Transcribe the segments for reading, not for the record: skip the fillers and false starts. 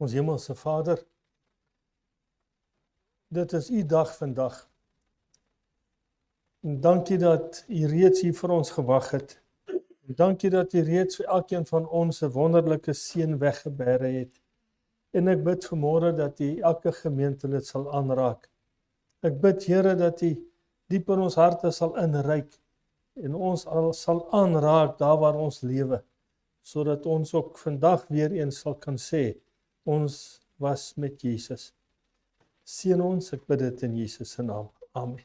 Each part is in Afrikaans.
Ons hemelse Vader, dit is u dag vandag. En dankie dat u reeds hier vir ons gewag het. En dankie dat u reeds vir elkeen van ons 'n wonderlike seën weggebêre het. En ek bid vanmôre dat u elke gemeentelid sal aanraak. Ek bid, Here, dat u diep in ons harte sal inryk en ons sal aanraak daar waar ons lewe, sodat ons ook vandag weer eens sal kan sê, ons was met Jesus. Seën ons, ek bid dit in Jesus se naam. Amen.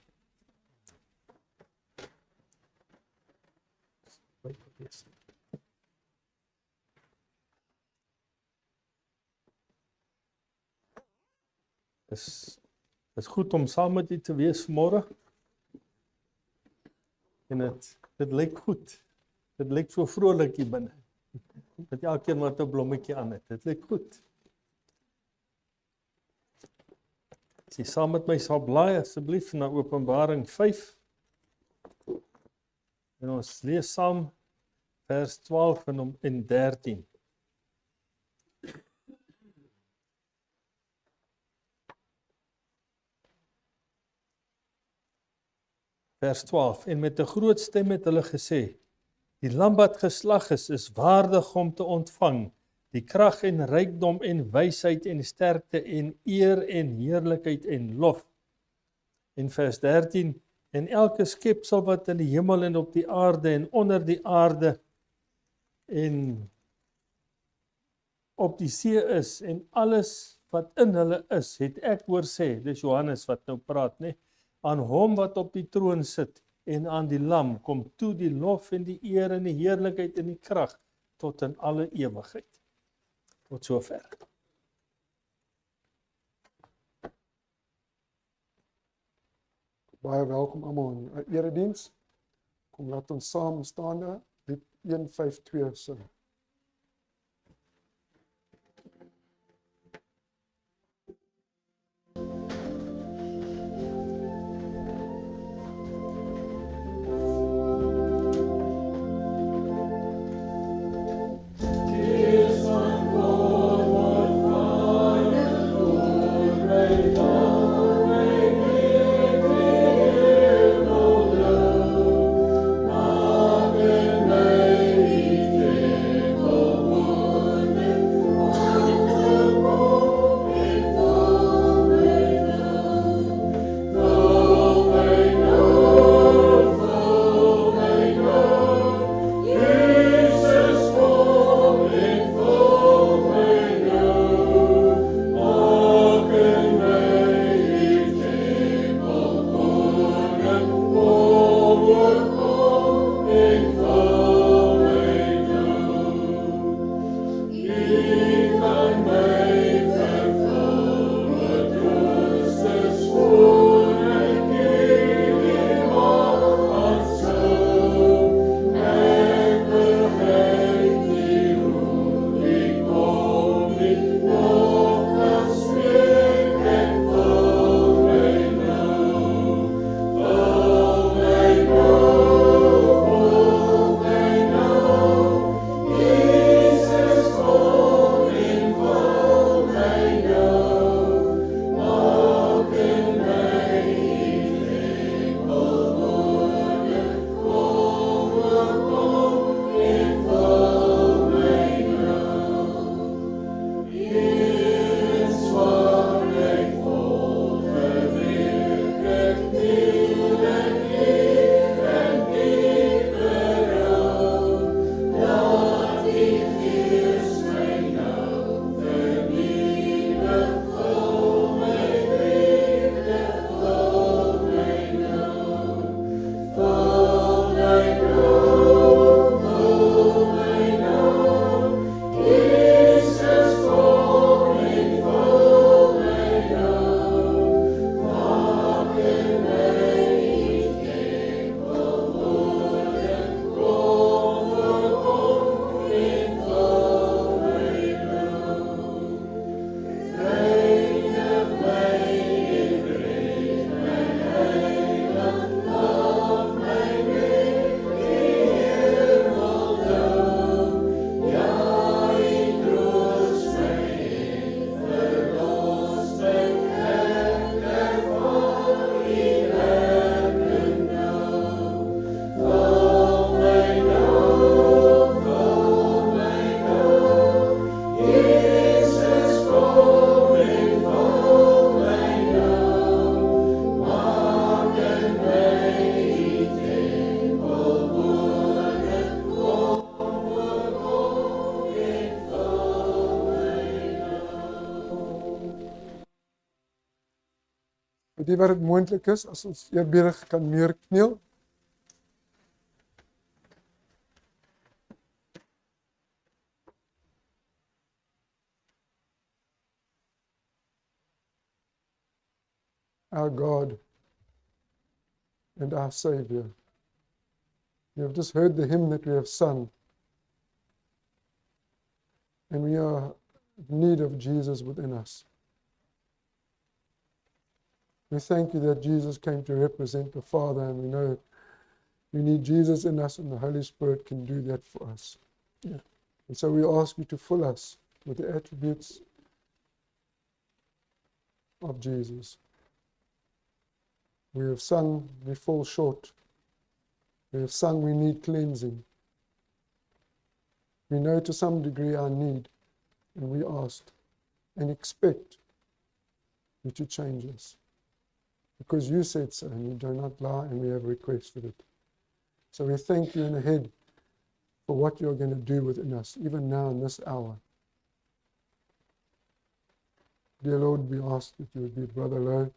Is goed om saam met u te wees vanmôre. En dit lyk goed. Dit lyk so vrolik hier binne. Dat elkeen wat 'n blommetjie aan het. Dit lyk goed. As jy saam met my sal blaai asseblief na Openbaring 5. En ons lees saam vers 12 en 13. Vers 12, en met 'n groot stem het hulle gesê, die lam wat geslag is waardig om te ontvang die krag en rykdom en wysheid en sterkte en eer en heerlikheid en lof. En vers 13, en elke skepsel wat in die hemel en op die aarde en onder die aarde en op die see is en alles wat in hulle is, het ek hoor sê, dis Johannes wat nou praat, nee, aan hom wat op die troon sit en aan die lam kom toe die lof en die eer en die heerlikheid en die krag tot in alle ewigheid. Tot sover. Baie welkom almal in 'n erediens. Kom laat ons saam staande lied 152 sing. Amen. Weet jy wat dit moontlik is as ons eerbiedig kan neerkniel? Our God and our Savior. You have just heard the hymn that we have sung. And we are in need of Jesus within us. We thank you that Jesus came to represent the Father, and we know that we need Jesus in us, and the Holy Spirit can do that for us. Yeah. And so we ask you to fill us with the attributes of Jesus. We have sung, we fall short. We have sung, we need cleansing. We know to some degree our need, and we ask and expect you to change us. Because you said so, and you do not lie, and we have requested it. So we thank you in ahead for what you're going to do within us, even now in this hour. Dear Lord, we ask that you would be Brother Lowe,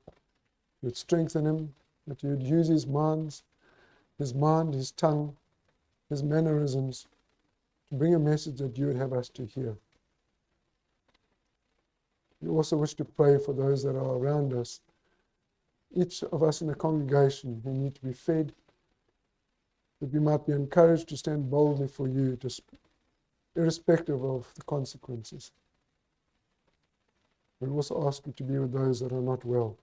you would strengthen him, that you would use his mind, his tongue, his mannerisms, to bring a message that you would have us to hear. We also wish to pray for those that are around us, each of us in the congregation who need to be fed, that we might be encouraged to stand boldly for you, irrespective of the consequences. We also ask you to be with those that are not well.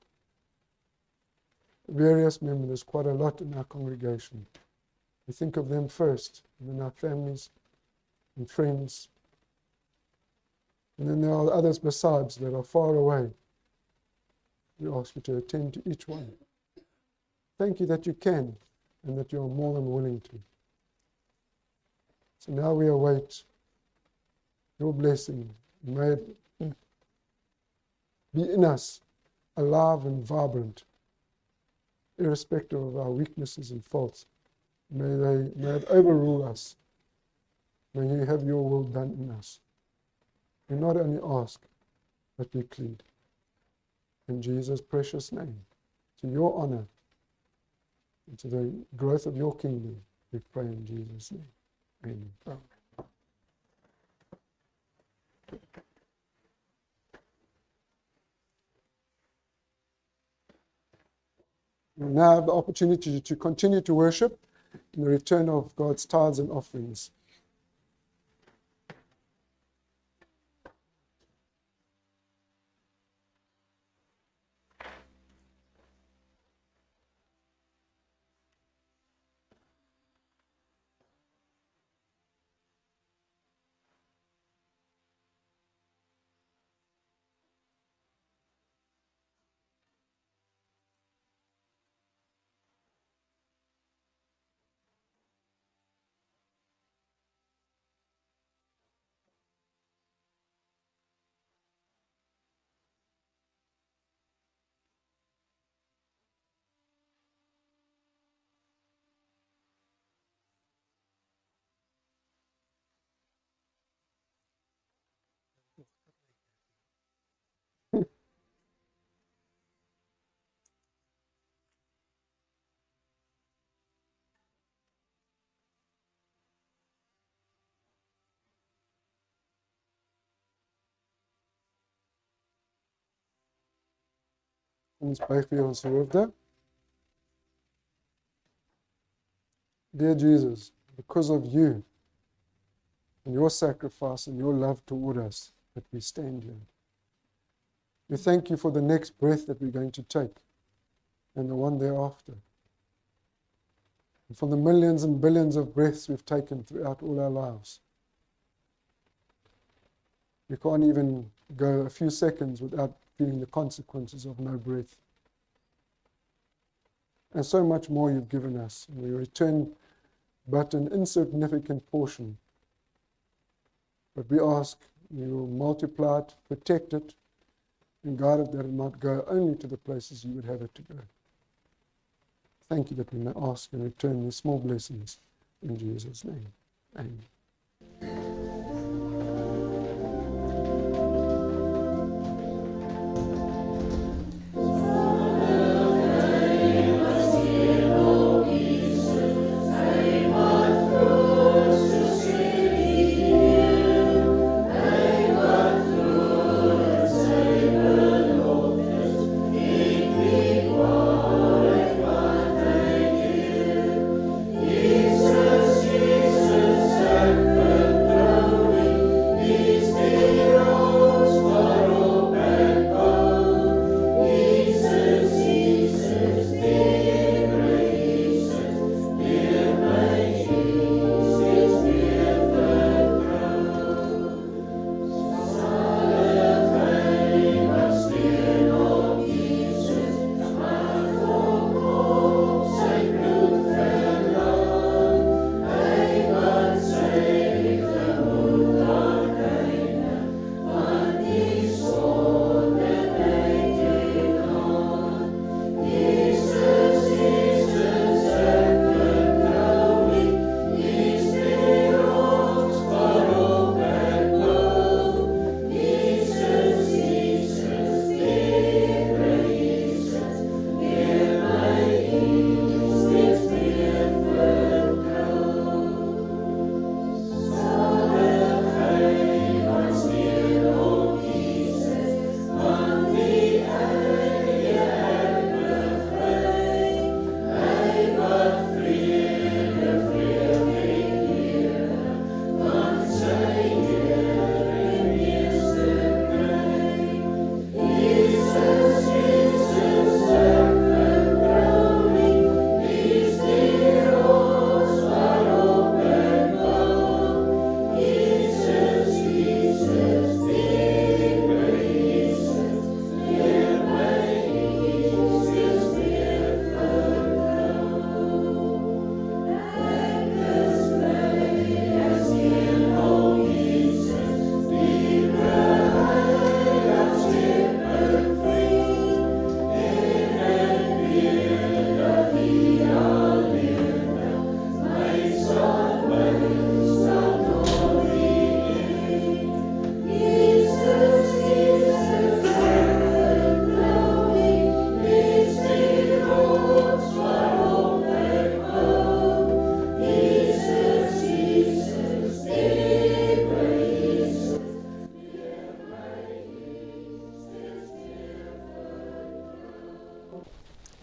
Various members, there's quite a lot in our congregation. We think of them first, and then our families and friends. And then there are others besides that are far away. We ask you to attend to each one. Thank you that you can, and that you are more than willing to. So now we await your blessing. May it be in us, alive and vibrant, irrespective of our weaknesses and faults. May it overrule us. May you have your will done in us. We not only ask, but we plead. In Jesus' precious name, to your honor, and to the growth of your kingdom, we pray in Jesus' name. Amen. We now have the opportunity to continue to worship in the return of God's tithes and offerings. Ons buig vir ons hoofde. Dear Jesus, because of you and your sacrifice and your love toward us that we stand here. We thank you for the next breath that we're going to take and the one thereafter. And for the millions and billions of breaths we've taken throughout all our lives. We can't even go a few seconds without feeling the consequences of no breath. And so much more you've given us. And we return but an insignificant portion. But we ask you will multiply it, protect it, and guide it that it might go only to the places you would have it to go. Thank you that we may ask and return these small blessings in Jesus' name. Amen.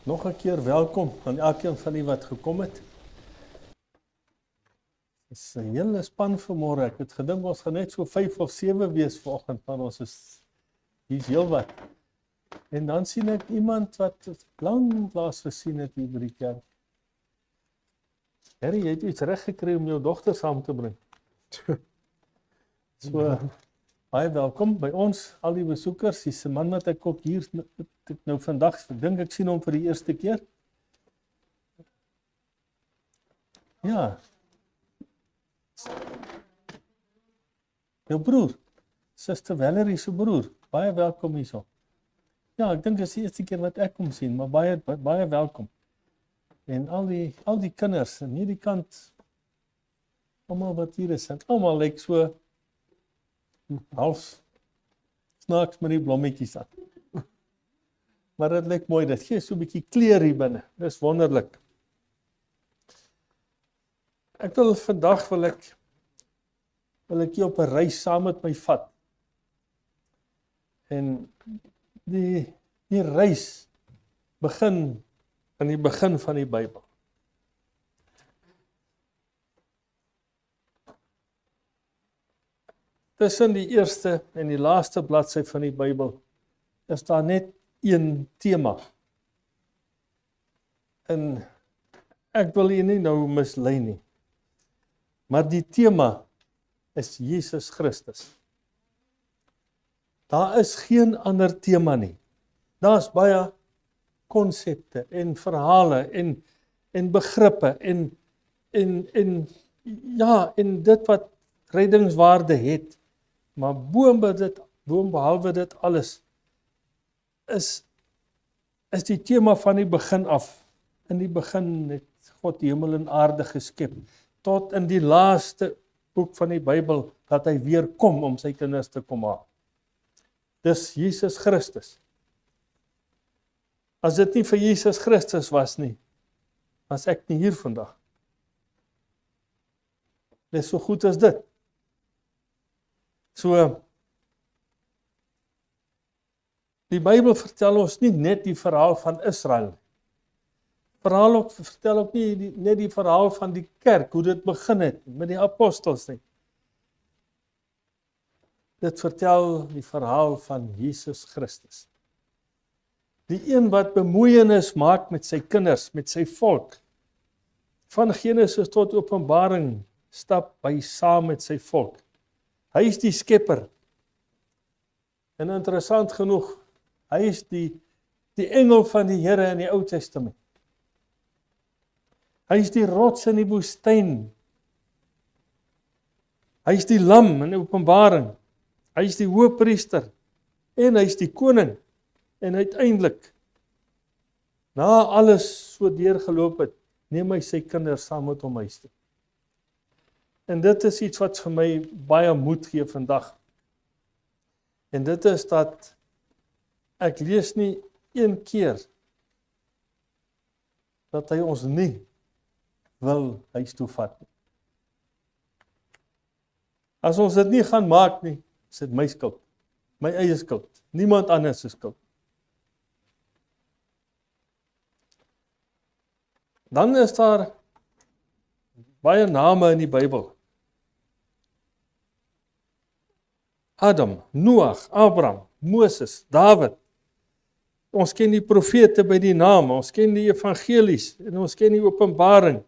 Nog 'n keer welkom aan elkeen van die wat gekom het. Dit is 'n hele span vanmôre. Ek het gedink ons gaan net so 5 of 7 wees vanoggend, maar ons is hier's heelwat. En dan sien ek iemand wat lank laas gesien het hier by die kerk. Harry, jy het iets reg gekry om jou dogter saam te bring. So, baie welkom by ons, al die besoekers. Dis 'n man wat ek ook hier ek nou vandag dink ek sien hom vir die eerste keer. Ja. Jou broer, Suster Valerie se broer. Baie welkom hierso. Ja, ek dink dit is die eerste keer wat ek hom sien, maar baie welkom. En al die kinders aan hierdie kant, almal wat hier is, en almal lyk so half snaaks met die blommetjies aan. Maar dit lyk mooi, dit gee so 'n bietjie kleur hier binne. Dis wonderlik. Vandag wil ek jy op 'n reis saam met my vat. En die reis begin aan die begin van die Bybel. Tussen die eerste en die laaste bladsy van die Bybel is daar net een tema. En ek wil jy nie nou mislei nie. Maar die tema is Jesus Christus. Daar is geen ander tema nie. Daar's baie konsepte en verhale en begrippe en dit wat reddingswaarde het. Maar boonbehalwe dit alles is die tema van die begin af. In die begin het God die hemel en aarde geskep. Tot in die laaste boek van die Bybel dat hy weer kom om sy kinders te kom haal. Dis Jesus Christus. As dit nie vir Jesus Christus was nie, was ek nie hier vandag. Dis so goed as dit. So, die Bybel vertel ons nie net die verhaal van Israel. Vertel ook nie net die verhaal van die kerk, hoe dit begin het met die apostels nie. Dit vertel die verhaal van Jesus Christus. Die een wat bemoeienis maak met sy kinders, met sy volk. Van Genesis tot Openbaring stap hy saam met sy volk. Hy is die skepper. En interessant genoeg, hy is die engel van die Here in die Ou Testament. Hy is die rots in die woestyn. Hy is die lam in Openbaring. Hy is die hoëpriester en hy is die koning. En uiteindelik, na alles so deurgeloop het, neem hy sy kinders saam met hom huis toe. En dit is iets wat vir my baie moed gee vandag. En dit is dat ek lees nie een keer dat hy ons nie wil huis toe vat nie. As ons dit nie gaan maak nie, is dit my skuld, my eie skuld, niemand anders se skuld. Dan is daar baie name in die Bybel. Adam, Noag, Abraham, Moses, Dawid. Ons ken die profete by die naam, ons ken die evangelies en ons ken die Openbaring.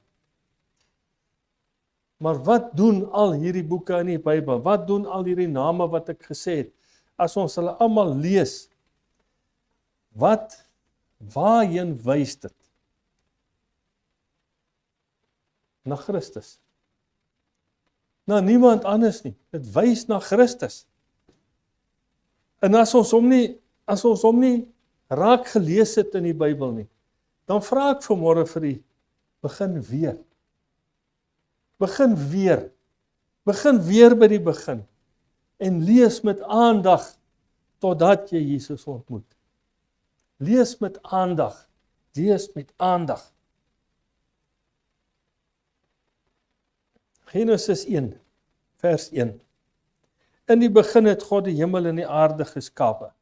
Maar wat doen al hierdie boeke in die Bybel? Wat doen al hierdie name wat ek gesê het? As ons hulle almal lees, waarheen wys dit? Na Christus. Na niemand anders nie. Dit wys na Christus. En as ons hom nie raak gelees het in die Bybel nie, dan vra ek vanmôre vir u, begin weer. Begin weer by die begin en lees met aandag totdat jy Jesus ontmoet. Lees met aandag. Genesis 1, vers 1. In die begin het God die hemel en die aarde geskape.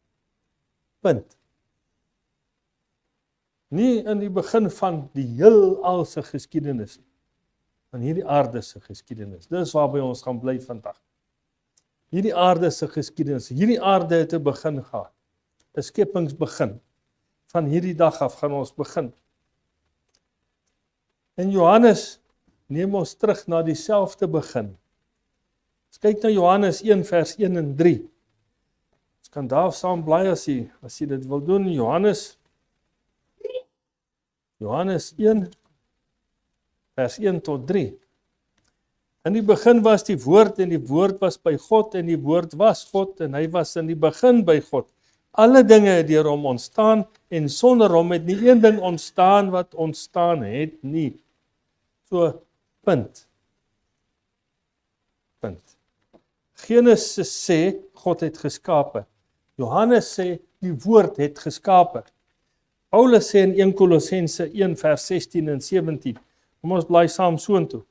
Punt. Nie in die begin van die heelal se geskiedenis nie, van hierdie aarde se geskiedenis. Dis waarby ons gaan bly vandag. Hierdie aarde se geskiedenis, hierdie aarde het 'n begin gehad. 'n Skepingsbegin. Van hierdie dag af gaan ons begin. En Johannes neem ons terug na dieselfde begin. Ons kyk na Johannes 1 vers 1 en 3. Ons kan daar saam bly as jy dit wil doen. Johannes 1 vers 1 tot 3. In die begin was die woord en die woord was by God en die woord was God en hy was in die begin by God. Alle dinge het deur hom ontstaan en sonder hom het nie een ding ontstaan wat ontstaan het nie. So, punt. Genesis sê God het geskape. Johannes sê die woord het geskape. Paulus sê in 1 Kolossense 1 vers 16 en 17. Kom ons bly saam soontoe.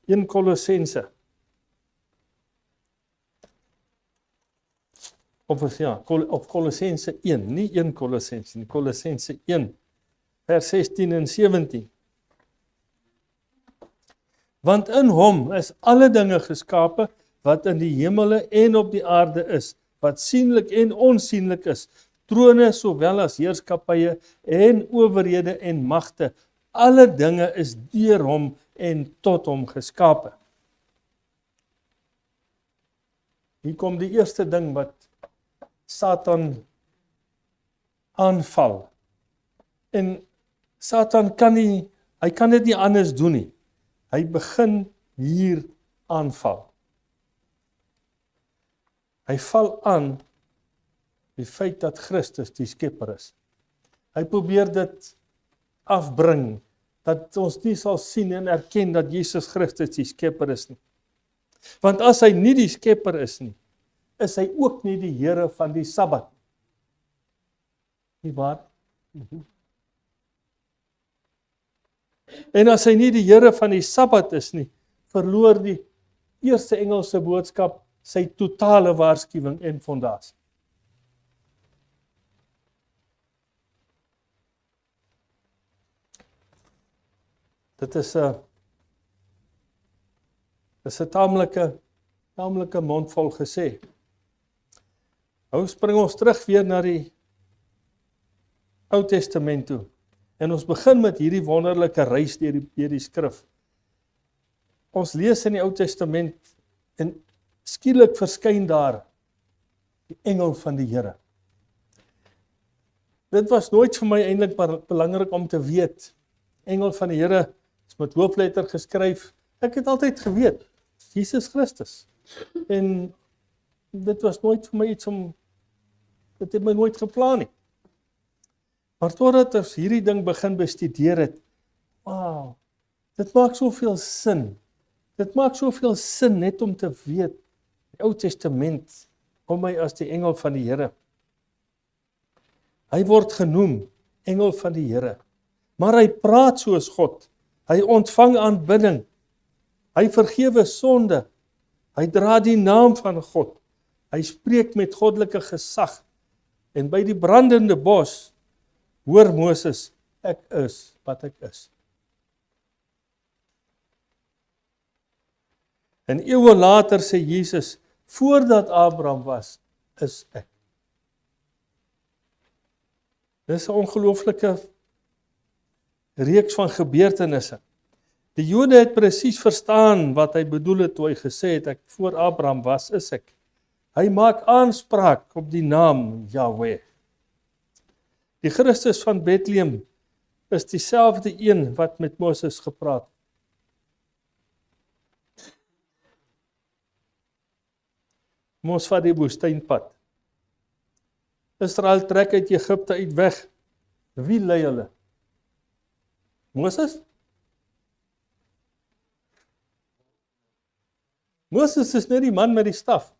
1 Kolossense. Of Kolossense 1, nie 1 Kolossense nie, Kolossense 1 vers 16 en 17. Want in hom is alle dinge geskape wat in die hemele en op die aarde is, wat sienlik en onsienlik is, trone sowel as heerskappye en owerhede en magte. Alle dinge is deur hom en tot hom geskape. Hier kom die eerste ding wat Satan aanval. En Satan kan dit nie anders doen nie. Hy begin hier aanval. Hy val aan die feit dat Christus die skepper is. Hy probeer dit afbring, dat ons nie sal sien en erken dat Jesus Christus die skepper is nie. Want as hy nie die skepper is nie, is hy ook nie die Here van die Sabbat. Nie waar? En as hy nie die Here van die Sabbat is nie, verloor die eerste Engelse boodskap sy totale waarskuwing en fondasie. Dit is 'n taamlike mondvol gesê. Nou spring ons terug weer na die Ou Testament toe. En ons begin met hierdie wonderlike reis deur die skrif. Ons lees in die Ou Testament en skielik verskyn daar die engel van die Here. Dit was nooit vir my eintlik belangrik om te weet. Engel van die Here is met hoofletter geskryf. Ek het altyd geweet, Jesus Christus. En dit was nooit vir my iets dit het my nooit geplan nie. Maar totdat ons hierdie ding begin bestudeer het, wow, dit maak soveel sin. Dit maak soveel sin net om te weet, die Ou Testament kom my as die engel van die Here. Hy word genoem engel van die Here. Maar hy praat soos God. Hy ontvang aanbidding. Hy vergewe sonde. Hy dra die naam van God. Hy spreek met goddelike gesag. En by die brandende bos hoor Moses, ek is wat ek is. En eeue later sê Jesus, voordat Abraham was, is ek. Dis 'n ongelooflike reeks van gebeurtenisse. Die Jode het presies verstaan wat hy bedoel het toe hy gesê het, ek voor Abraham was, is ek. Hy maak aanspraak op die naam Yahweh. Die Christus van Bethlehem is dieselfde een wat met Moses gepraat het. Mos vat die woestynpad. Israel trek uit Egipte uit weg. Wie lei hulle? Moses? Moses is net die man met die staf.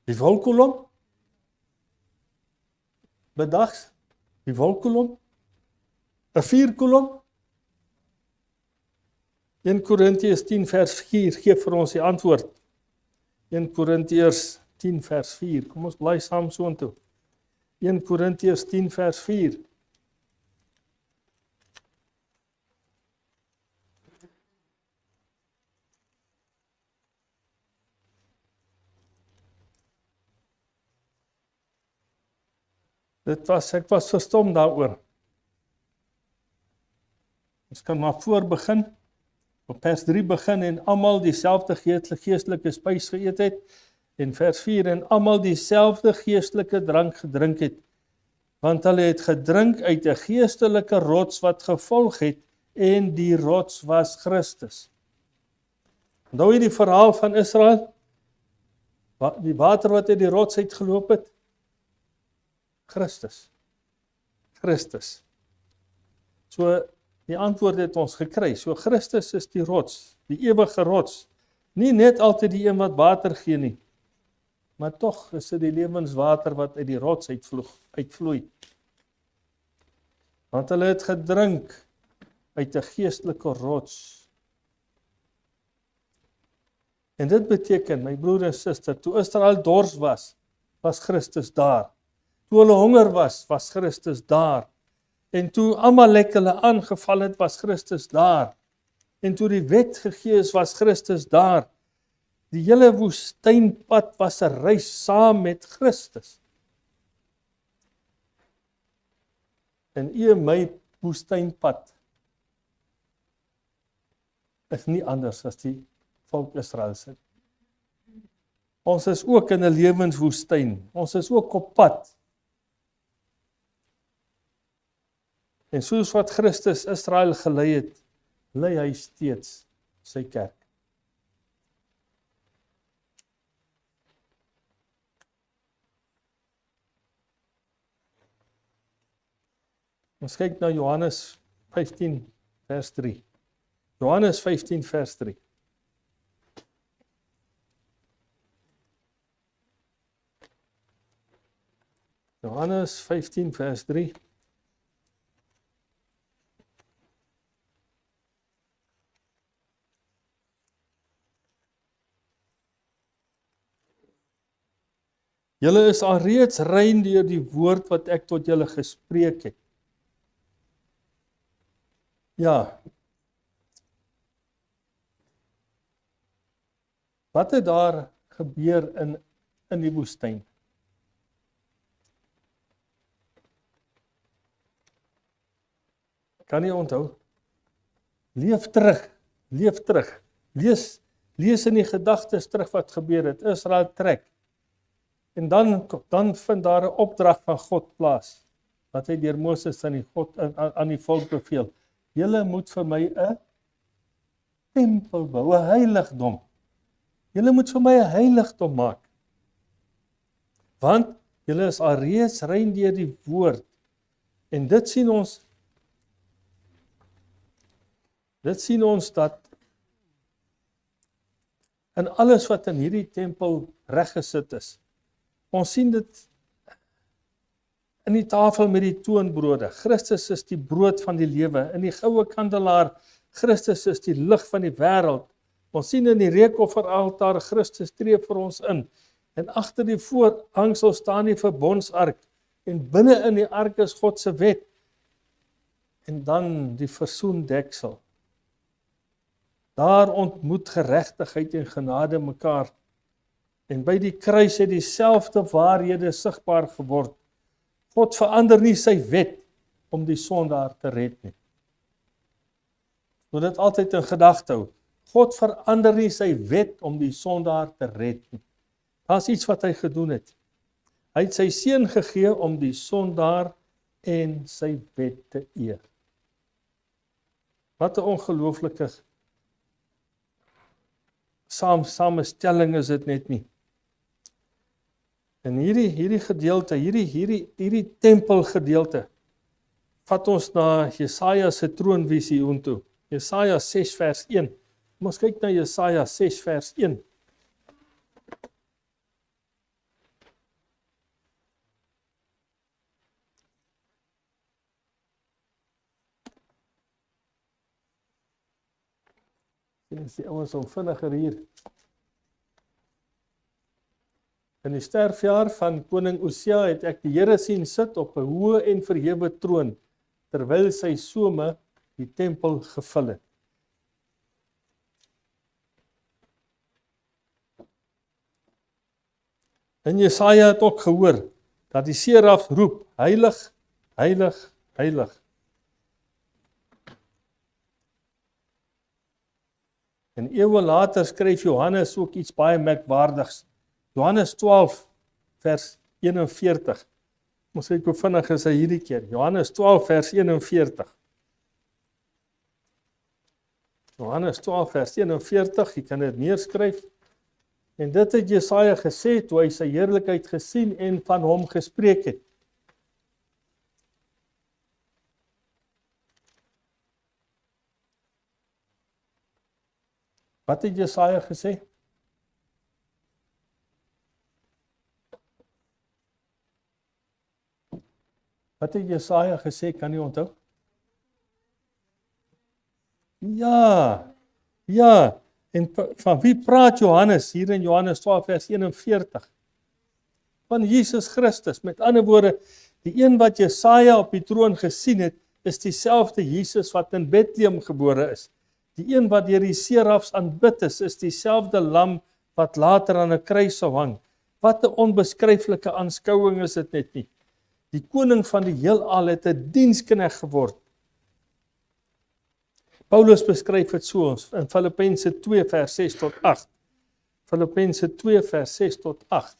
Die wolkkolom? Bedags, die wolkkolom? 'n vuurkolom? 1 Korintiërs 10 vers 4 gee vir ons die antwoord. 1 Korintiërs 10 vers 4. Kom ons bly saam soontoe. 1 Korintiërs 10 vers 4. Ek was verstom daaroor. Ons kan maar voor begin, op vers 3 begin en almal dieselfde geestelike spys geëet het, en vers 4 en almal dieselfde geestelike drank gedrink het, want hulle het gedrink uit 'n geestelike rots wat gevolg het, en die rots was Christus. Onthou jy die verhaal van Israel? Die water wat uit die rots uitgeloop het? Christus. So, die antwoord het ons gekry. So, Christus is die rots, die ewige rots. Nie net altyd die een wat water gee nie, maar tog is dit die lewenswater wat uit die rots uitvloei. Want hulle het gedrink uit 'n geestelike rots. En dit beteken, my broer en suster, toe Israel dors was Christus daar. Toe hulle honger was Christus daar. En toe Amalek hulle aangeval het, was Christus daar. En toe die wet gegee is, was Christus daar. Die hele woestynpad was 'n reis saam met Christus. En my woestynpad is nie anders as die volk Israel se. Ons is ook in 'n lewenswoestyn. Ons is ook op pad. En soos wat Christus Israel gelei het, lei hy steeds sy kerk. Ons kyk na Johannes 15 vers 3. Johannes 15 vers 3. Johannes 15 vers 3. Julle is alreeds rein deur die woord wat ek tot julle gespreek het. Ja. Wat het daar gebeur in die woestyn? Kan jy onthou? Leef terug. Lees in die gedagtes terug wat gebeur het. Israel trek. En dan vind daar 'n opdrag van God plaas, wat hy deur Moses aan die volk beveel. Julle moet vir my 'n tempel bou, 'n heiligdom. Julle moet vir my 'n heiligdom maak. Want julle is alreeds rein deur die woord. En dit sien ons dat in alles wat in hierdie tempel reggesit is. Ons sien dit in die tafel met die toonbrode. Christus is die brood van die lewe. In die goue kandelaar, Christus is die lig van die wêreld. Ons sien in die reukofferaltaar, Christus tree vir ons in. En agter die voorhangsel staan die verbondsark. En binne in die ark is God se wet. En dan die versoendeksel. Daar ontmoet geregtigheid en genade mekaar. En by die kruis het dieselfde waarhede sigbaar geword. God verander nie sy wet om die sondaar te red nie. Moet dit altyd in gedagte hou. God verander nie sy wet om die sondaar te red nie. Daar's iets wat hy gedoen het. Hy het sy seun gegee om die sondaar en sy wet te eer. Wat 'n ongelooflike samestelling is dit net nie. En hierdie gedeelte, hierdie tempelgedeelte, vat ons na Jesaja se troonvisioen toe. Jesaja 6 vers 1. Ons kyk na Jesaja 6 vers 1. Dit is die ouens om vinniger hier. In die sterfjaar van koning Osia het ek die Here sien sit op 'n hoë en verhewe troon, terwyl sy some die tempel gevul het. En Jesaja het ook gehoor dat die serafs roep, heilig, heilig, heilig. En eeue later skryf Johannes ook iets baie merkwaardigs. Johannes 12 vers 41. Ons kyk hoe vinnig is hy hierdie keer. Johannes 12 vers 41. Johannes 12 vers 41, jy kan dit neerskryf. En dit het Jesaja gesê toe hy sy heerlikheid gesien en van hom gespreek het. Wat het Jesaja gesê? Wat het Jesaja gesê, kan jy onthou? Ja, en van wie praat Johannes hier in Johannes 12 vers 41? Van Jesus Christus. Met ander woorde, die een wat Jesaja op die troon gesien het, is dieselfde Jesus wat in Bethlehem gebore is. Die een wat deur die serafs aanbid is dieselfde lam wat later aan 'n kruis sou hang. Wat 'n onbeskryflike aanskouing is dit net nie. Die koning van die heelal het 'n diensknegt geword. Paulus beskryf dit so in Filippense 2 vers 6 tot 8. Filippense 2 vers 6 tot 8.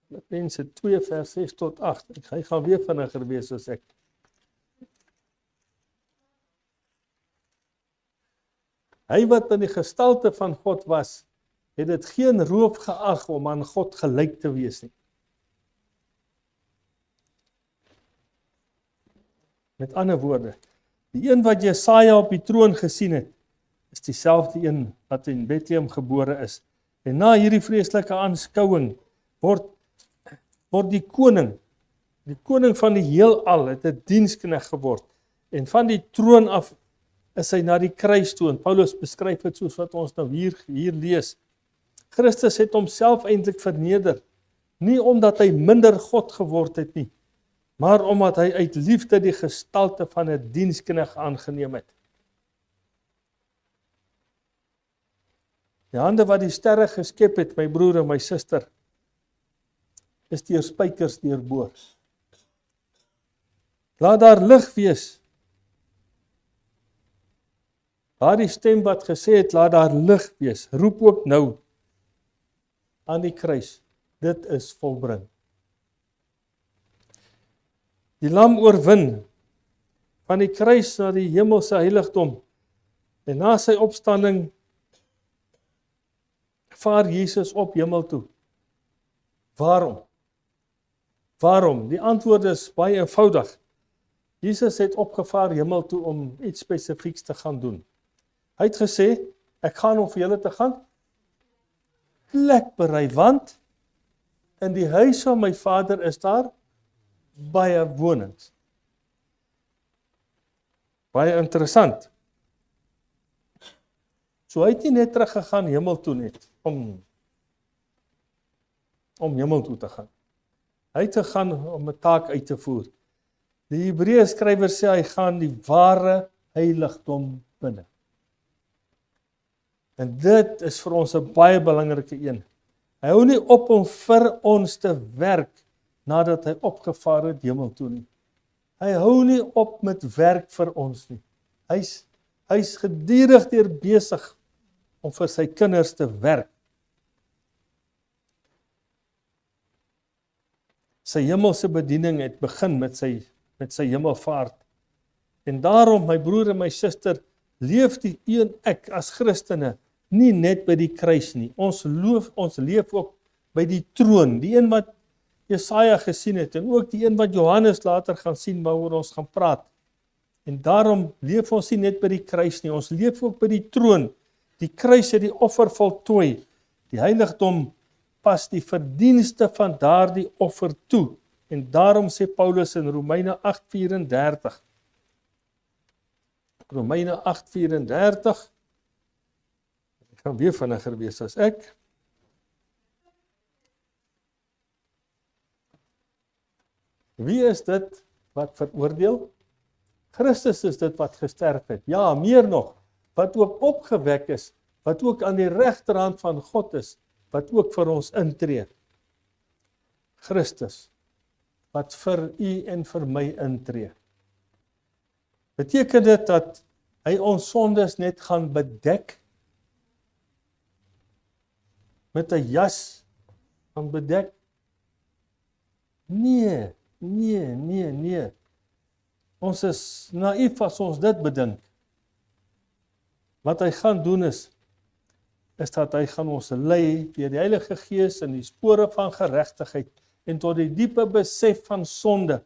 Filippense 2 vers 6 tot 8. Hy gaan weer vinniger wees as ek. Hy wat in die gestalte van God was, het dit geen roof geag om aan God gelyk te wees nie. Met ander woorde, die een wat Jesaja op die troon gesien het, is dieselfde een wat in Bethlehem gebore is. En na hierdie vreeslike aanskouing word die koning van die heelal het 'n diensknegt geword. En van die troon af is hy na die kruis toe. En Paulus beskryf dit soos wat ons nou hier lees. Christus het homself eintlik verneder, nie omdat hy minder God geword het nie, maar omdat hy uit liefde die gestalte van 'n diensknegt aangeneem het. Die hande wat die sterre geskep het, my broer en my suster, is deur spykers deurboor. Laat daar lig wees. Daardie stem wat gesê het, laat daar lig wees, roep ook nou aan die kruis, dit is volbring. Die lam oorwin van die kruis na die hemelse heiligdom en na sy opstanding vaar Jesus op hemel toe. Waarom? Waarom? Die antwoord is baie eenvoudig. Jesus het opgevaar hemel toe om iets spesifieks te gaan doen. Hy het gesê, ek gaan om vir julle te gaan plek berei, want in die huis van my Vader is daar baie wonings. Baie interessant. So hy het nie net teruggegaan hemel toe net, om hemel toe te gaan. Hy het gegaan om 'n taak uit te voer. Die Hebreë skrywer sê hy gaan die ware heiligdom binne. En dit is vir ons 'n baie belangrike een. Hy hou nie op om vir ons te werk nadat hy opgevaar het hemel toe nie. Hy hou nie op met werk vir ons nie. Hy's gedurig deur besig om vir sy kinders te werk. Sy hemelse bediening het begin met sy hemelvaart. En daarom, my broer en my suster, leef die een ek as Christene nie net by die kruis nie. Ons leef ook by die troon, die een wat Jesaja gesien het, en ook die een wat Johannes later gaan sien, waaroor ons gaan praat. En daarom leef ons nie net by die kruis nie, ons leef ook by die troon. Die kruis het die offer voltooi. Die heiligdom pas die verdienste van daardie offer toe. En daarom sê Paulus in Romeine 8:34. Romeine 8:34. gaan weer vinniger wees as ek. Wie is dit wat veroordeel? Christus is dit wat gesterf het. Ja, meer nog, wat ook opgewek is, wat ook aan die regterhand van God is, wat ook vir ons intree. Christus, wat vir u en vir my intree. Beteken dit dat hy ons sondes net gaan bedek? Met 'n jas gaan bedek? Nee. Ons is naïef as ons dit bedink. Wat hy gaan doen is dat hy gaan ons lei deur die Heilige Gees in die spore van geregtigheid en tot die diepe besef van sonde.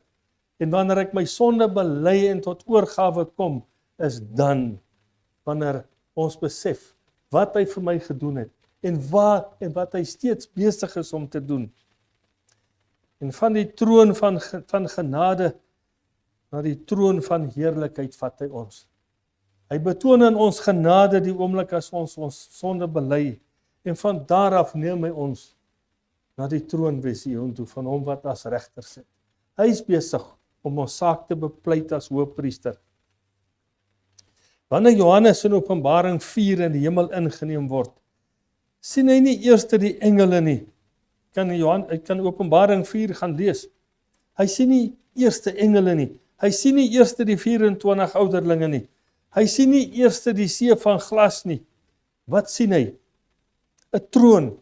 En wanneer ek my sonde bely en tot oorgawe kom, is dan wanneer ons besef wat hy vir my gedoen het en wat hy steeds besig is om te doen. En van die troon van genade na die troon van heerlikheid vat hy ons. Hy betoon in ons genade die oomblik as ons sonde bely en van daar af neem hy ons na die troonvisioen toe van hom wat as regter sit. Hy is besig om ons saak te bepleit as hoëpriester. Wanneer Johannes in Openbaring 4 in die hemel ingeneem word, sien hy nie eers die engele nie. Hy kan Openbaring 4 gaan lees. Hy sien nie eers engele nie. Hy sien nie eers die 24 ouderlinge nie. Hy sien nie eers die see van glas nie. Wat sien hy? 'n troon.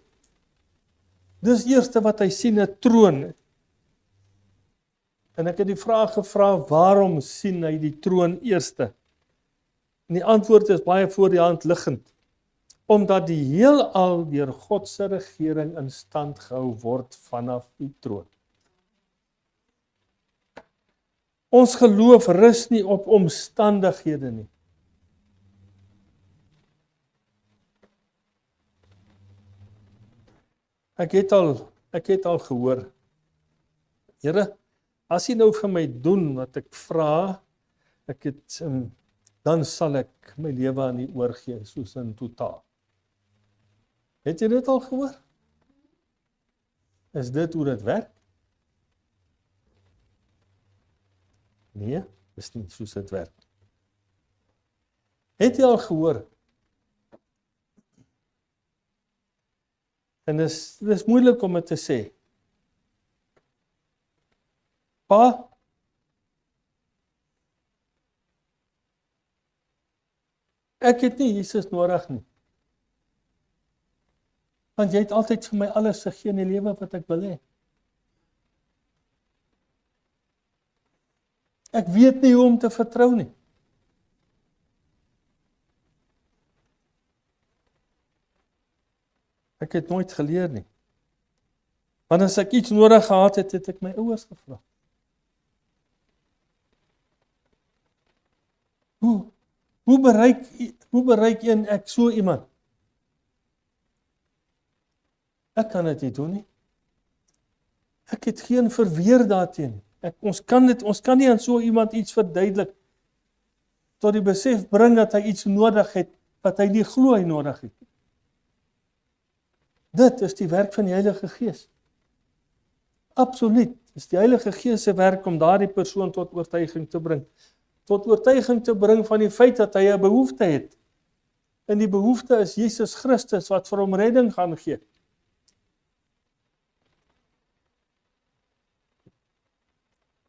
Dis eerste wat hy sien, 'n troon. En ek het die vraag gevra, waarom sien hy die troon eerste? En die antwoord is baie voor die hand liggend. Omdat die heelal deur God se regering in stand gehou word vanaf die troon. Ons geloof rus nie op omstandighede nie. Ek het al gehoor, Here, as U nou vir my doen wat ek vra, dan sal ek my lewe aan U oorgee, soos in totaal. Het jy dit al gehoor? Is dit hoe dit werk? Nee, is nie soos dit werk. Het jy al gehoor? En dis moeilik om dit te sê. Pa, ek het nie Jesus nodig nie. Want jy het altyd vir my alles gegee in die lewe wat ek wil hê. Ek weet nie hoe om te vertrou nie. Ek het nooit geleer nie. Want as ek iets nodig gehad het, het ek my ouers gevra. Hoe bereik ek so iemand? Ek kan dit nie doen nie. Ek het geen verweer daarteen nie. Ons kan nie aan so iemand iets verduidelik tot die besef bring dat hy iets nodig het wat hy nie glo hy nodig het. Dit is die werk van die Heilige Gees. Absoluut. Dis die Heilige Gees se werk om daardie persoon tot oortuiging te bring. Tot oortuiging te bring van die feit dat hy 'n behoefte het. En die behoefte is Jesus Christus wat vir hom redding gaan gee.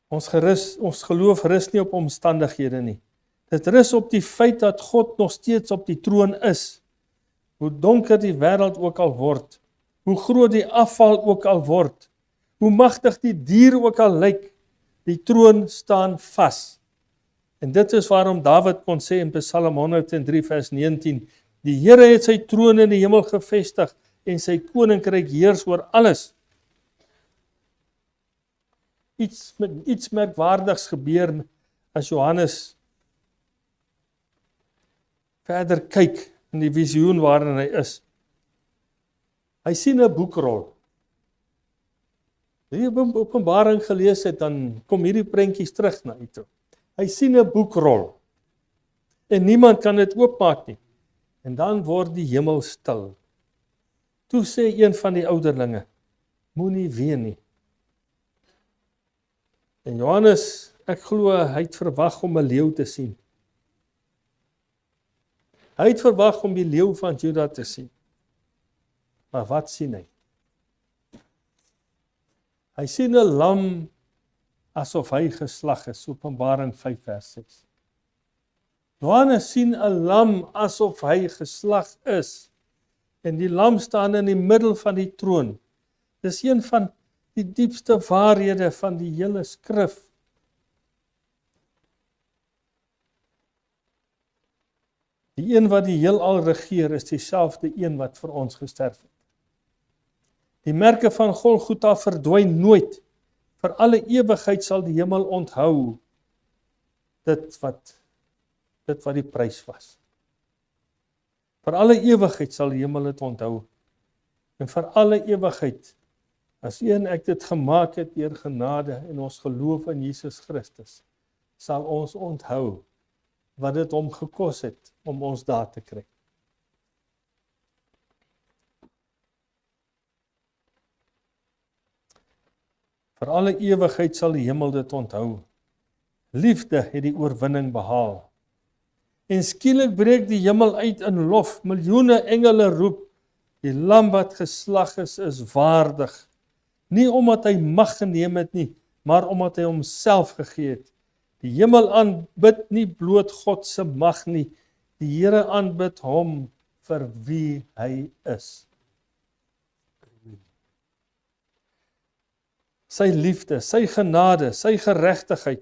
Ons geloof rus nie op omstandighede nie. Dit rus op die feit dat God nog steeds op die troon is. Hoe donker die wêreld ook al word, hoe groot die afval ook al word, hoe magtig die dier ook al lyk, die troon staan vas. En dit is waarom Dawid kon sê in Psalm 103 vers 19, die Here het sy troon in die hemel gevestig en sy koninkryk heers oor alles. Iets merkwaardigs gebeur as Johannes verder kyk in die visioen waarin hy is. Hy sien 'n boekrol. As jy Openbaring gelees het, dan kom hierdie prentjies terug na u toe. Hy sien 'n boekrol. En niemand kan dit oopmaak nie. En dan word die hemel stil. Toe sê een van die ouderlinge, moenie ween nie. En Johannes, ek glo, hy het verwag om 'n leeu te sien. Hy het verwag om die leeu van Juda te sien. Maar wat sien hy? Hy sien 'n lam asof hy geslag is, Openbaring 5 vers 6. Johannes sien 'n lam asof hy geslag is. En die lam staan in die middel van die troon. Dis een van die diepste waarhede van die hele skrif. Die een wat die heelal regeer is dieselfde een wat vir ons gesterf het. Die merke van Golgotha verdwyn nooit. Vir alle ewigheid sal die hemel onthou dit wat die prys was. Vir alle ewigheid sal die hemel dit onthou. En vir alle ewigheid, as u en ek dit gemaak het deur genade en ons geloof in Jesus Christus, sal ons onthou wat dit hom gekos het om ons daar te kry. Vir alle ewigheid sal die hemel dit onthou. Liefde het die oorwinning behaal. En skielik breek die hemel uit in lof. Miljoene engele roep, die lam wat geslag is waardig. Nie omdat hy mag geneem het nie, maar omdat hy homself gegee het. Die hemel aanbid nie bloot God se mag nie. Die Here aanbid hom vir wie hy is. Sy liefde, sy genade, sy geregtigheid.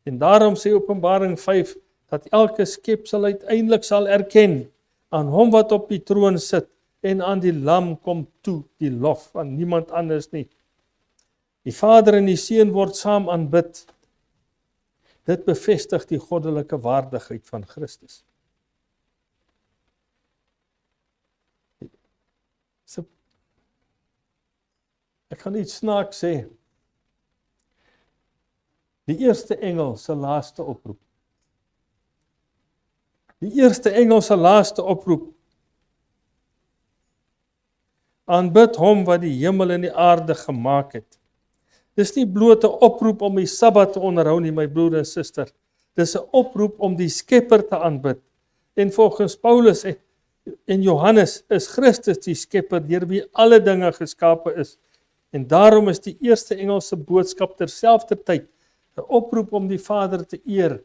En daarom sê Openbaring 5 dat elke skepsel uiteindelik sal erken aan hom wat op die troon sit en aan die lam kom toe die lof, aan niemand anders nie. Die Vader en die Seun word saam aanbid. Dit bevestig die goddelike waardigheid van Christus. Ek gaan iets snaaks sê. Die eerste engel se laaste oproep. Die eerste engel se laaste oproep. Aanbid hom wat die hemel en die aarde gemaak het. Dis nie bloot 'n oproep om die Sabbat te onderhou nie, my broer en suster. Dis 'n oproep om die Skepper te aanbid. En volgens Paulus en Johannes is Christus die Skepper deur wie alle dinge geskape is. En daarom is die eerste engel se boodskap terselfdertyd 'n oproep om die Vader te eer.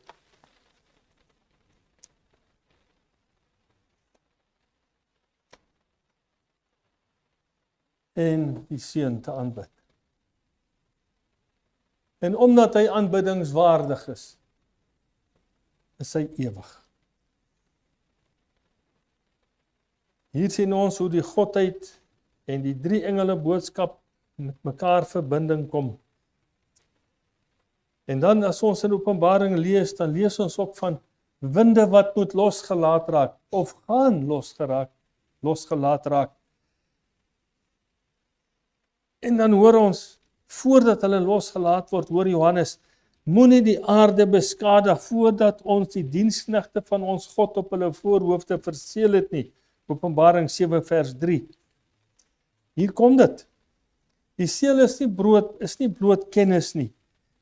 En die Seun te aanbid. En omdat hy aanbiddingswaardig is hy ewig. Hier sien ons hoe die Godheid en die drie engele boodskap met mekaar verbinding kom. En dan as ons in Openbaring lees, dan lees ons ook van winde wat moet losgelaat raak, of gaan losgelaat raak. En dan hoor ons, voordat hulle losgelaat word, hoor Johannes, moenie die aarde beskadig, voordat ons die diensknegte van ons God op hulle voorhoofde verseël het nie. Openbaring 7 vers 3. Hier kom dit. Die seël is nie bloot kennis nie.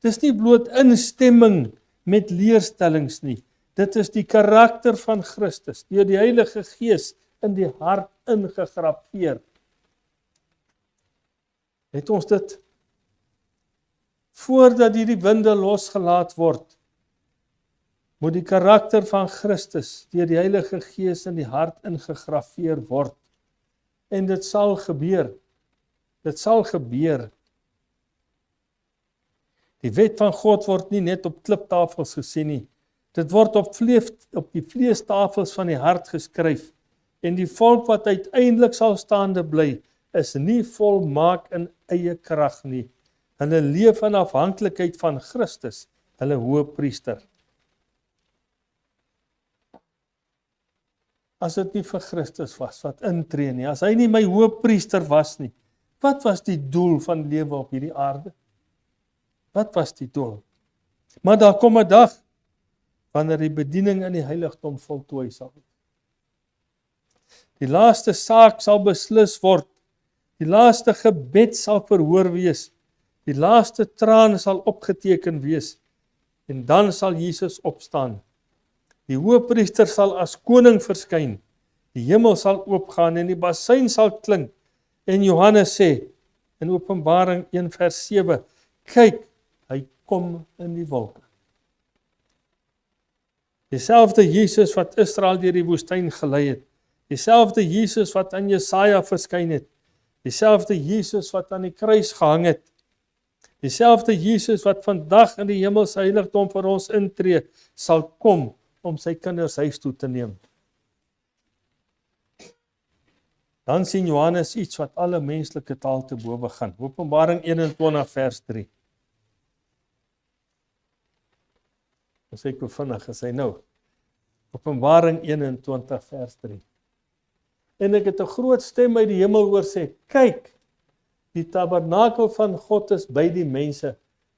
Dis nie bloot instemming met leerstellings nie. Dit is die karakter van Christus, deur die Heilige Gees in die hart ingegraveer. Het ons dit? Voordat hierdie winde losgelaat word, moet die karakter van Christus deur die Heilige Gees in die hart ingegraveer word. En dit sal gebeur. Dit sal gebeur. Die wet van God word nie net op kliptafels gesien nie. Dit word op die vleestafels van die hart geskryf. En die volk wat uiteindelik sal staande bly, is nie volmaak in eie krag nie. Hulle leef in afhanklikheid van Christus, hulle hoëpriester. As dit nie vir Christus was wat intree nie, as hy nie my hoëpriester was nie, wat was die doel van lewe op hierdie aarde? Wat was die doel? Maar daar kom 'n dag wanneer die bediening in die heiligdom voltooi sal wees. Die laaste saak sal beslis word. Die laaste gebed sal verhoor wees. Die laaste traan sal opgeteken wees. En dan sal Jesus opstaan. Die hoëpriester sal as koning verskyn. Die hemel sal oopgaan en die basuin sal klink. En Johannes sê in Openbaring 1 vers 7, kyk, hy kom in die wolke. Dieselfde Jesus wat Israel deur die woestyn gelei het. Dieselfde Jesus wat aan Jesaja verskyn het. Dieselfde Jesus wat aan die kruis gehang het. Dieselfde Jesus wat vandag in die hemelse heiligdom vir ons intree, sal kom om sy kinders huis toe te neem. Dan sien Johannes iets wat alle menslike taal te bowe gaan. Openbaring 21 vers 3. As ek bevinnig is hy nou. Openbaring 21 vers 3. En ek het 'n groot stem uit die hemel hoor sê, kyk, die tabernakel van God is by die mense,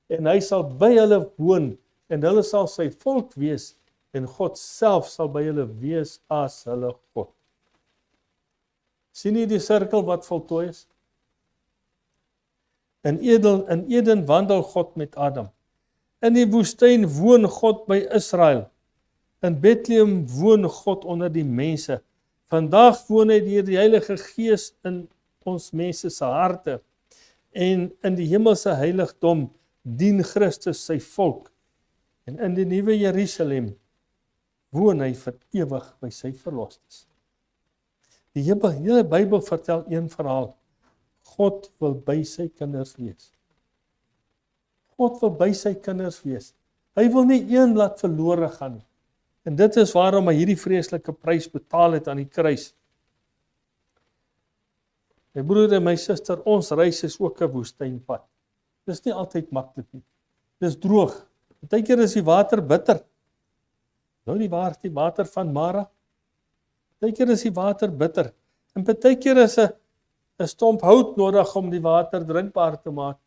en hy sal by hulle woon, en hulle sal sy volk wees, en God self sal by hulle wees as hulle God. Sien jy die sirkel wat voltooi is? In Eden wandel God met Adam. In die woestyn woon God by Israel. In Bethlehem woon God onder die mense. Vandag woon hy deur die Heilige Gees in ons mense se harte. En in die hemelse heiligdom dien Christus sy volk. En in die nuwe Jerusalem woon hy vir ewig by sy verlosters. Die hele Bybel vertel een verhaal. God wil by sy kinders wees. God wil by sy kinders wees. Hy wil nie een laat verlore gaan nie. En dit is waarom hy hierdie vreeslike prys betaal het aan die kruis. My broer en my suster, ons reis is ook 'n woestynpad. Dis nie altyd maklik nie. Dis droog. Partykeer is die water bitter. Nou die water van Mara. Partykeer is die water bitter. En partykeer is 'n stomp hout nodig om die water drinkbaar te maak.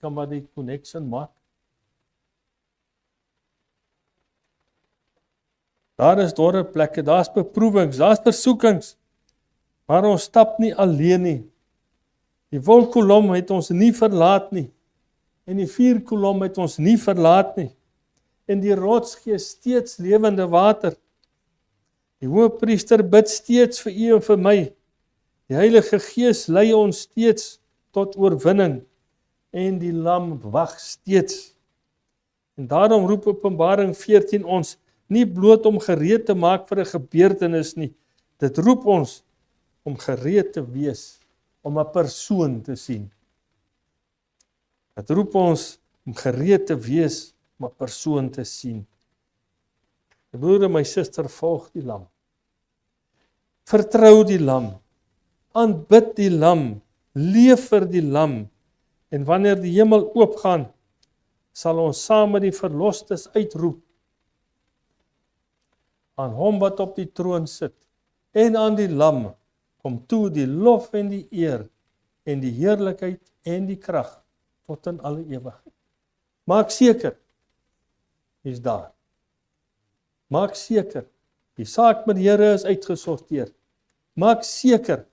Kan maar die connection maak. Daar is dorre plekke, daar's beproewings, daar's versoekings. Maar ons stap nie alleen nie. Die wolkkolom het ons nie verlaat nie. En die vuurkolom het ons nie verlaat nie. En die rots gee steeds lewende water. Die hoëpriester bid steeds vir u en vir my. Die Heilige Gees lei ons steeds tot oorwinning. En die lam wag steeds. En daarom roep Openbaring 14 ons nie bloot om gereed te maak vir 'n gebeurtenis nie. Dit roep ons om gereed te wees, om 'n persoon te sien. Dit roep ons om gereed te wees, om 'n persoon te sien. My broer en my suster, volg die lam. Vertrou die lam. Aanbid die lam. Leef vir die lam. En wanneer die hemel oopgaan, sal ons saam met die verlostes uitroep aan hom wat op die troon sit en aan die lam kom toe die lof en die eer en die heerlikheid en die krag tot in alle ewigheid. Maak seker, hy's daar. Maak seker, die saak met die Here is uitgesorteer. Maak seker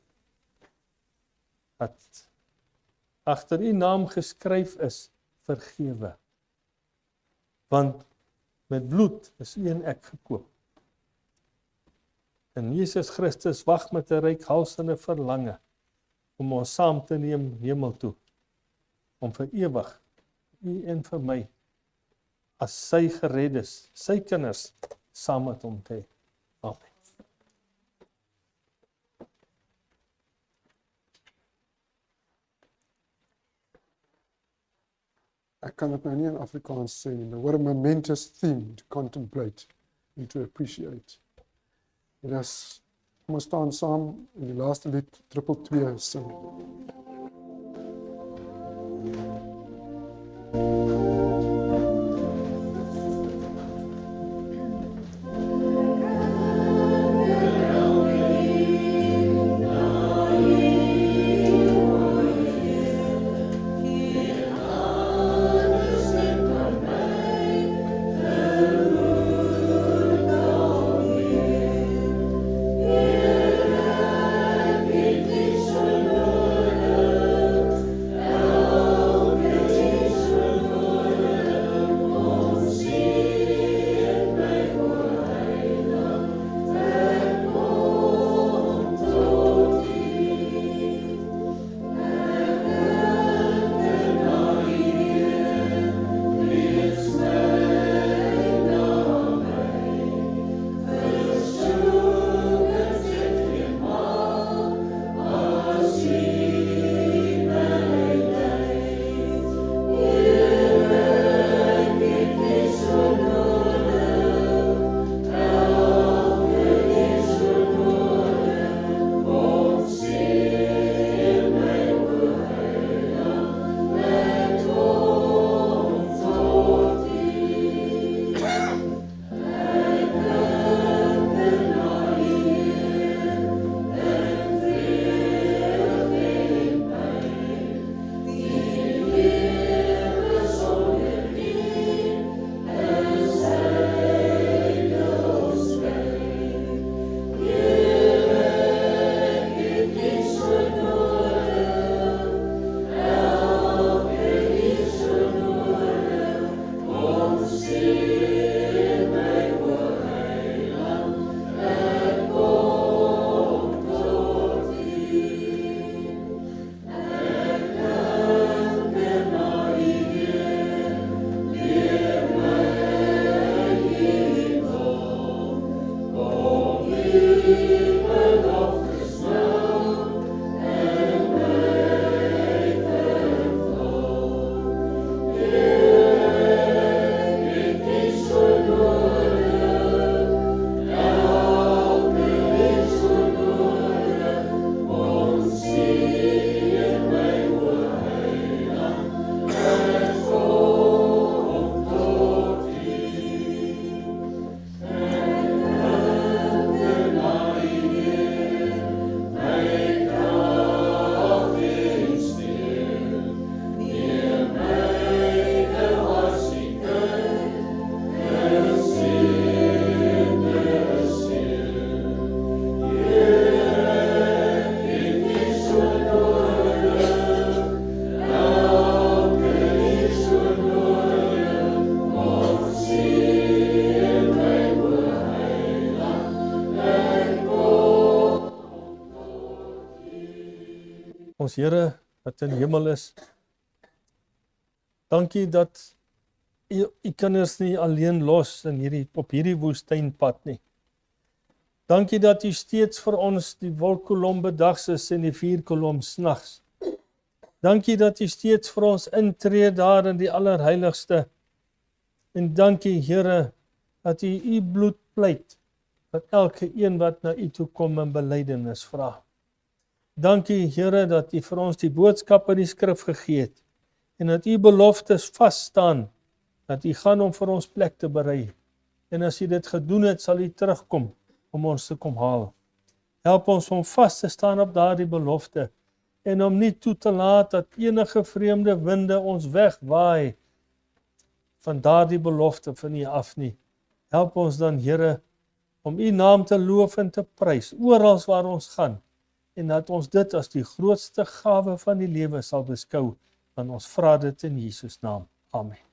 dat agter u naam geskryf is, vergewe. Want met bloed is u en ek gekoop. En Jesus Christus wag met 'n ryk halsende verlange om ons saam te neem hemel toe, om vir ewig u en vir my as sy gereddes, sy kinders saam met hom te hê. Amen. Ek kan dit nou nie in Afrikaans sê nie, but what a momentous theme to contemplate and to appreciate. En as ons staan saam in die laaste lied 222 sing. Yeah. Here wat in die hemel is, dankie dat U kinders nie alleen los op hierdie woestynpad nie. Dankie dat U steeds vir ons die wolkkolom bedags is en die vuurkolom snags. Dankie dat U steeds vir ons intree daar in die allerheiligste. En dankie Here dat U bloed pleit vir elke een wat na U toe kom en belydenis vra. Dankie Here dat U vir ons die boodskap in die skrif gegee het en dat U beloftes vas staan, dat U gaan om vir ons plek te berei. En as U dit gedoen het, sal U terugkom om ons te kom haal. Help ons om vas te staan op daardie belofte en om nie toe te laat dat enige vreemde winde ons wegwaai van daardie belofte van U af nie. Help ons dan Here om U naam te loof en te prys oral waar ons gaan en dat ons dit as die grootste gawe van die lewe sal beskou, want ons vra dit in Jesus naam. Amen.